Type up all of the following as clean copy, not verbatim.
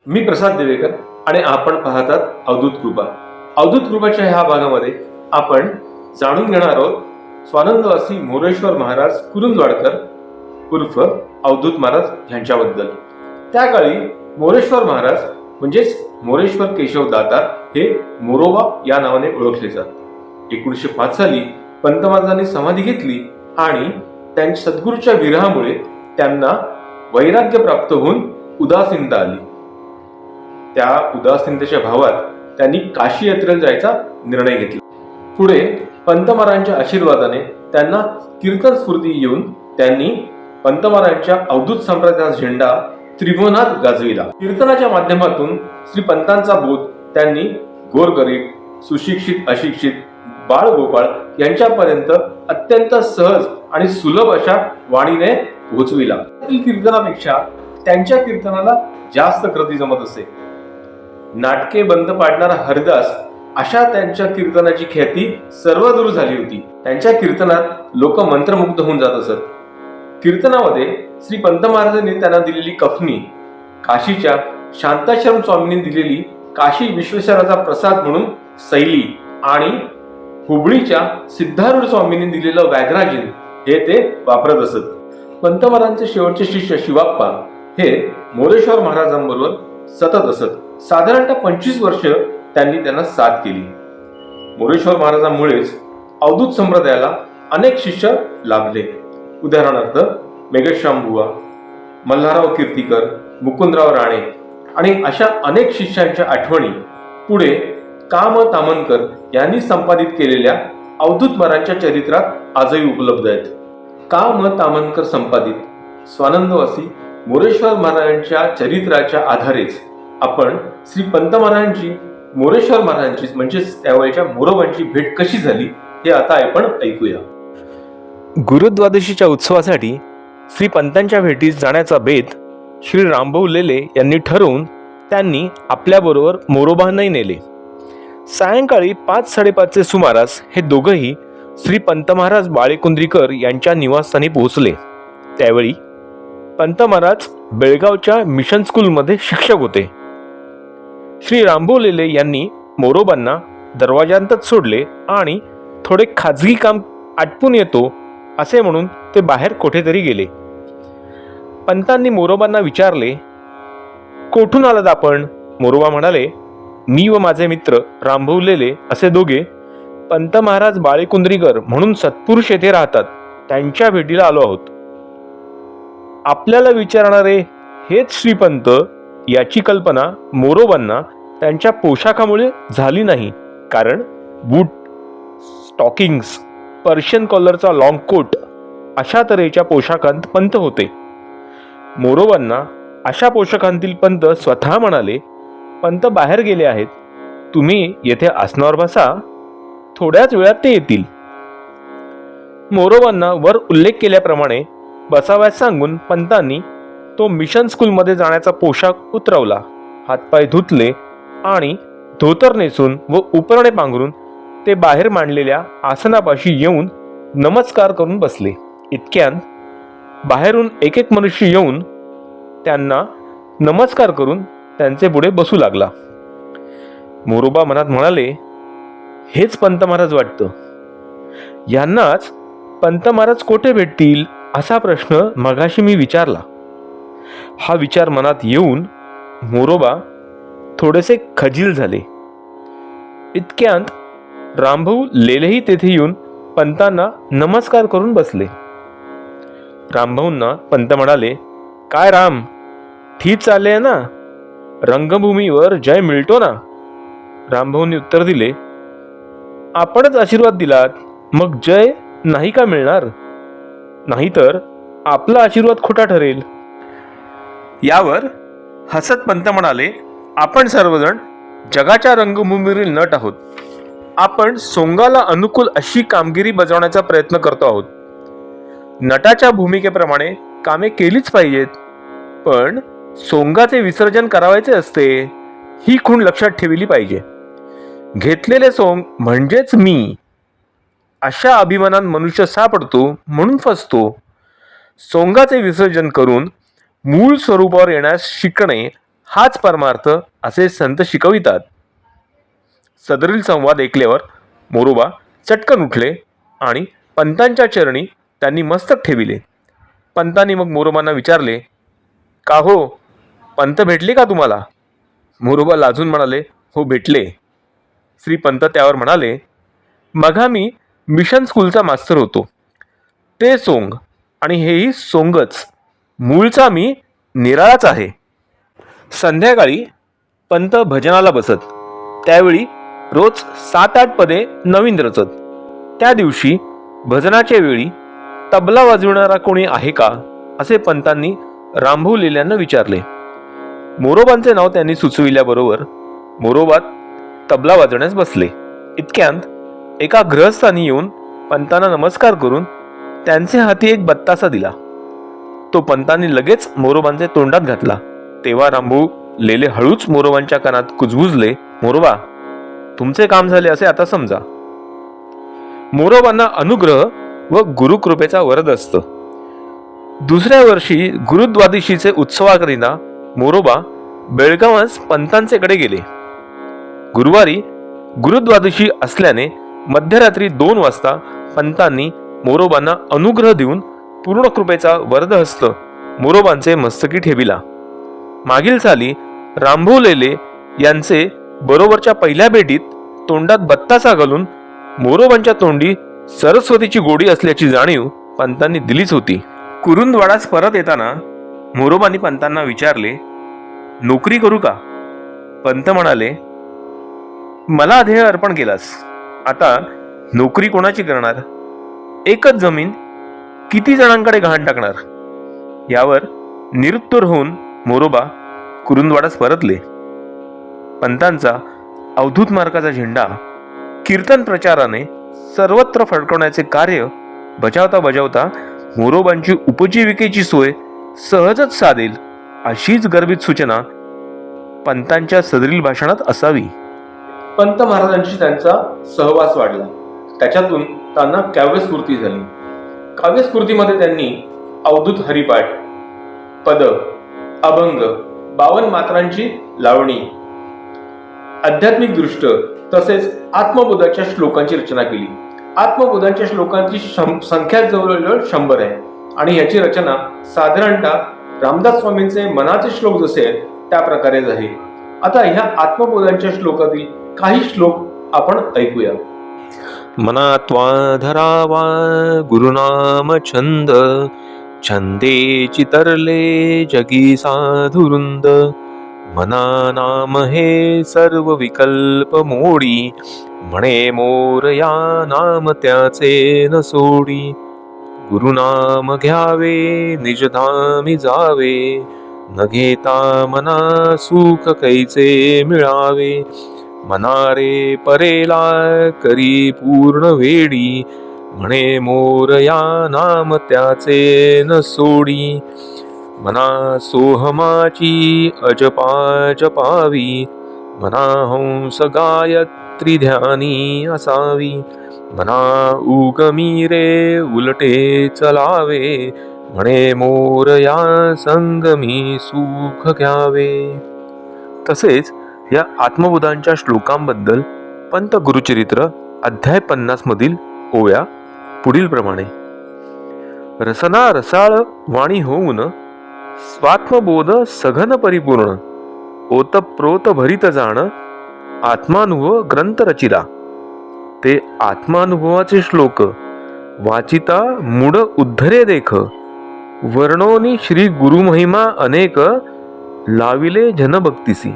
मी प्रसाद देवेकर आणि आपण पाहतात अवधूत कृपा. अवधूत कृपाच्या ह्या भागामध्ये आपण जाणून घेणार आहोत स्वानंदवासी मोरेश्वर महाराज कुरुंदवाडकर उर्फ अवधूत महाराज यांच्याबद्दल. त्या काळी मोरेश्वर महाराज म्हणजेच मोरेश्वर केशव दातार हे मोरोबा या नावाने ओळखले जात. 1905 साली पंत महाराजांनी समाधी घेतली आणि त्यांच्या सद्गुरूच्या विरहामुळे त्यांना वैराग्य प्राप्त होऊन उदासीनता आली. त्या उदासीनतेच्या भावात त्यांनी काशी यात्रेला जायचा निर्णय घेतला. पुढे पंत महाराजांच्या आशीर्वादाने त्यांना कीर्तन स्फूर्ती येऊन त्यांनी पंत महाराजांच्या अवधूत संप्रदायाचा झेंडा त्रिभुवनात गाजविला. कीर्तनाच्या माध्यमातून श्री पंतांचा बोध त्यांनी गोरगरीब, सुशिक्षित, अशिक्षित, बाळ गोपाळ यांच्यापर्यंत अत्यंत सहज आणि सुलभ अशा वाणीने पोहोचविला. कीर्तनापेक्षा त्यांच्या कीर्तनाला जास्त कृती जमत असे. नाटके बंद पाडणारा हरिदास अशा त्यांच्या कीर्तनाची ख्याती सर्वदूर झाली होती. त्यांच्या कीर्तनात लोक मंत्रमुग्ध होऊन जात असत. कीर्तनामध्ये श्री पंत महाराजांनी त्यांना दिलेली कफनी, काशीच्या शांताश्रम स्वामींनी दिलेली काशी विश्वेश्वराचा प्रसाद म्हणून सैली आणि हुबळीच्या सिद्धारूढ स्वामींनी दिलेलं व्याघ्राजिन हे ते वापरत असत. पंत महाराजांचे शेवटचे शिष्य शिवाप्पा हे मोरेश्वर महाराजांबरोबर सतत असत. साधारणतः 25 वर्ष त्यांनी त्यांना साथ केली. मोरेश्वर महाराजांमुळेच अवधूत संप्रदायाला अनेक शिष्य लाभले. उदाहरणार्थ मेघश्याम बुवा, मल्हारराव कीर्तीकर, मुकुंदराव राणे आणि अशा अनेक शिष्यांच्या आठवणी पुढे काम तामनकर यांनी संपादित केलेल्या अवधूत महाराजांच्या चरित्रात आजही उपलब्ध आहेत. काम तामनकर संपादित स्वानंदवासी मोरेश्वर महाराजांच्या चरित्राच्या आधारेच आपण श्री पंत महाराजांची मोरेश्वर महाराजांची म्हणजेच त्यावेळेच्या मोरोबांची भेट कशी झाली हे आता आपण ऐकूया. गुरुद्वादशीच्या उत्सवासाठी श्री पंतांच्या भेटीस जाण्याचा बेत श्री रामभाऊ लेले यांनी ठरवून त्यांनी आपल्याबरोबर मोरोबांनाही नेले. सायंकाळी 5-5:30चे सुमारास हे दोघंही श्री पंत महाराज बाळेकुंद्रीकर यांच्या निवासस्थानी पोहोचले. त्यावेळी पंत महाराज बेळगावच्या मिशन स्कूलमध्ये शिक्षक होते. श्री रामभाऊ लेले यांनी मोरोबांना दरवाजांतच सोडले आणि थोडे खाजगी काम आटपून येतो असे म्हणून ते बाहेर कुठेतरी गेले. पंतांनी मोरोबांना विचारले, कोठून आलात आपण? मोरोबा म्हणाले, मी व माझे मित्र रामभाऊ लेले असे दोघे पंत महाराज बाळेकुंद्रीकर म्हणून सत्पुरुष येथे राहतात, त्यांच्या भेटीला आलो आहोत. आपल्याला विचारणारे हेच श्रीपंत याची कल्पना मोरोबांना त्यांच्या पोशाखामुळे झाली नाही. कारण बूट, स्टॉकिंग्स, पर्शियन कॉलरचा लॉंग कोट अशा तऱ्हेच्या पोशाखांत पंत होते. मोरोबांना अशा पोशाखांतील पंत स्वतः म्हणाले, पंत बाहेर गेले आहेत, तुम्ही येथे आसनावर बसा, थोड्याच वेळात ते येतील. मोरोबांना वर उल्लेख केल्याप्रमाणे बसाव्यास सांगून पंतांनी तो मिशन स्कूलमध्ये जाण्याचा पोशाख उतरवला, हातपाय धुतले आणि धोतर नेसून व उपरणे पांघरून ते बाहेर मांडलेल्या आसनापाशी येऊन नमस्कार करून बसले. इतक्यात बाहेरून एक मनुष्य येऊन त्यांना नमस्कार करून त्यांचे पुढे बसू लागला. मोरोबा मनात म्हणाले, हेच पंत महाराज वाटतं. यांनाच पंत महाराज कोठे भेटतील असा प्रश्न मगाशी मी विचारला. हा विचार मनात येऊन मोरोबा थोडेसे खजील झाले. इतक्यात रामभाऊ लेलेही तेथे येऊन पंतांना नमस्कार करून बसले. रामभाऊंना पंत म्हणाले, काय राम, ठीक चालले ना? रंगभूमीवर जय मिळतो ना? रामभाऊंनी उत्तर दिले, आपणच आशीर्वाद दिलात, मग जय नाही का मिळणार? नाहीतर आपला आशीर्वाद खोटा ठरेल. यावर हसत पंत म्हणाले, आपण सर्वजण जगाच्या रंगभूमीवरील नट आहोत. आपण सोंगाला अनुकूल अशी कामगिरी बजावण्याचा प्रयत्न करतो आहोत. नटाच्या भूमिकेप्रमाणे कामे केलीच पाहिजेत, पण सोंगाचे विसर्जन करावायचे असते ही खूण लक्षात ठेवली पाहिजे. घेतलेले सोंग म्हणजेच मी अशा अभिमानात मनुष्य सापडतो म्हणून फसतो. सोंगाचे विसर्जन करून मूळ स्वरूपावर येण्यास शिकणे हाच परमार्थ असे संत शिकवितात. सदरील संवाद ऐकल्यावर मोरोबा चटकन उठले आणि पंतांच्या चरणी त्यांनी मस्तक ठेविले. पंतांनी मग मोरोबांना विचारले, का हो, पंत भेटले का तुम्हाला? मोरोबा लाजून म्हणाले, हो भेटले. श्री पंत त्यावर म्हणाले, मघा मी मिशन स्कूलचा मास्तर होतो. ते सोंग आणि हेही सोंगच. मूळचा मी निराळाच आहे. संध्याकाळी पंत भजनाला बसत. त्यावेळी रोज 7-8 पदे नवीन रचत. त्या दिवशी भजनाच्या वेळी तबला वाजविणारा कोणी आहे का, असे पंतांनी रामभाऊ लेल्यांना विचारले. मोरोबांचे नाव त्यांनी सुचविल्याबरोबर मोरोबा तबला वाजवण्यास बसले. इतक्यात एका गृहस्थानी येऊन पंतांना नमस्कार करून त्यांचे हाती एक बत्तासा दिला. तो पंतांनी लगेच मोरोबांचे तोंडात घातला. तेव्हा रामभाऊ लेले हळूच मोरोबांच्या कानात कुजबुजले, मोरोबा, तुमचे काम झाले असे आता समजा. मोरोबांना अनुग्रह व गुरुकृपेचा वरद असतं. दुसऱ्या वर्षी गुरुद्वादशीचे उत्सवाकरिता मोरोबा बेळगावास पंतांचेकडे गेले. गुरुवारी गुरुद्वादशी असल्याने मध्यरात्री 2 वाजता पंतांनी मोरोबांना अनुग्रह देऊन पूर्ण कृपेचा वरदहस्त मोरोबांचे मस्तकी ठेविला. मागील साली रामभाऊ लेले यांचे बरोबरच्या पहिल्या भेटीत तोंडात बत्तासा घालून मोरोबांच्या तोंडी सरस्वतीची गोडी असल्याची जाणीव पंतांनी दिलीच होती. कुरुंदवाडास परत येताना मोरोबांनी पंतांना विचारले, नोकरी करू का? पंत म्हणाले, मला ध्येय अर्पण केलास, आता नोकरी कोणाची करणार? एकच जमीन किती जणांकडे गहाण टाकणार? यावर निरुत्तर होऊन मोरोबा कुरुंदवाडास परतले. पंतांचा अवधूत मार्गाचा झेंडा कीर्तन प्रचाराने सर्वत्र फडकवण्याचे कार्य बजावता बजावता मोरोबांची उपजीविकेची सोय सहजच साधेल अशीच गर्भित सूचना पंतांच्या सदरील भाषणात असावी. पंत महाराजांशी त्यांचा सहवास वाढला. त्याच्यातून त्यांना काव्यस्फूर्ती झाली. काव्यस्फूर्तीमध्ये त्यांनी अवधूत हरिपाठ, पद, अभंग, 52 मात्रांची लावणी, आध्यात्मिक दृष्ट तसेच आत्मबोधाच्या श्लोकांची रचना केली. आत्मबोधांच्या श्लोकांची संख्या जवळजवळ 100 आहे आणि याची रचना साधारणतः रामदास स्वामींचे मनाचे श्लोक जसे आहेत त्या प्रकारेच आहे. आता ह्या आत्मबोधांच्या श्लोकातील काही श्लोक आपण ऐकूया. मनात्वा धरावा गुरुनाम छंद, छंदे चितरले जगी साधुरुंद. मना नाम हे सर्व विकल्प मोडी, म्हणे मोर या नाम त्याचे न सोडी. गुरुनाम घ्यावे निजधामी जावे, न घेता मना सुख कैचे मिळावे. मना रे परेला करी पूर्ण वेडी, म्हणे मोर या नाम त्याचे न सोडी. मना सोहमाची अजपा जपावी, मना हंस गायत्री ध्यानी असावी. मना उगमी रे उलटे चलावे, म्हणे मोर या संगमी सुख घ्यावे. तसेच या आत्मबोधांच्या श्लोकांबद्दल पंत गुरुचरित्र अध्याय 50 मधील ओव्या पुढील प्रमाणे. रसना रसाळ वाणी होऊन, स्वात्मबोध सघन परिपूर्ण. ओतप्रोत भरित जाण, आत्मानुभव ग्रंथ रचिला. ते आत्मानुभवाचे श्लोक वाचिता मूढ उद्धरे देख. वर्णोनी श्री गुरुमहिमा अनेक, लाविले जनभक्तिसी.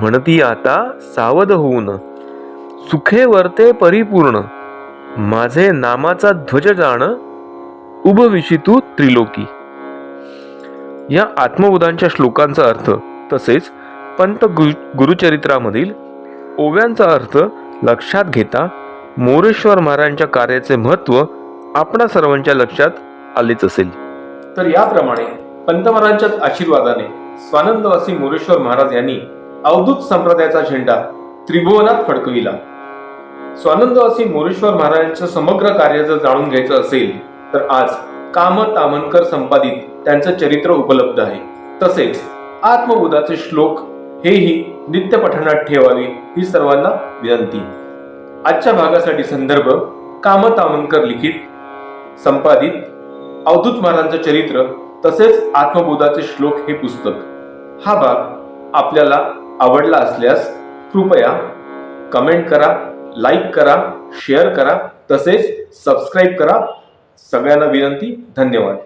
म्हणती आता सावध होऊन, सुखे वर्ते परिपूर्ण. माझे नामाचा ध्वज जाण, उभविशितू त्रिलोकी. या आत्मबोधांच्या श्लोकांचा अर्थ तसेच पंत गुरुचरित्रामधील ओव्यांचा अर्थ लक्षात घेता मोरेश्वर महाराजांच्या कार्याचे महत्त्व आपणा सर्वांच्या लक्षात आलेच असेल. तर याप्रमाणे पंत महाराजांच्याच आशीर्वादाने स्वानंदवासी मोरेश्वर महाराज यांनी अवधूत संप्रदायाचा झेंडा त्रिभुवनात फडकविला. स्वानंदवासी मोरेश्वर महाराजांचं समग्र कार्य जर जाणून घ्यायचं असेल तर आज काम तामनकर संपादित त्यांचं चरित्र उपलब्ध आहे. तसेच आत्मबोधाचे श्लोक हेही नित्य पठणात ठेवावे ही सर्वांना विनंती. आजच्या भागासाठी संदर्भ कामतामनकर लिखित संपादित अवधूत महाराजांचं चरित्र तसेच आत्मबोधाचे श्लोक हे पुस्तक. हा भाग आपल्याला आवडला असल्यास कृपया कमेंट करा, लाईक करा, शेअर करा, तसेच सबस्क्राईब करा. सगळ्यांना विनंती. धन्यवाद.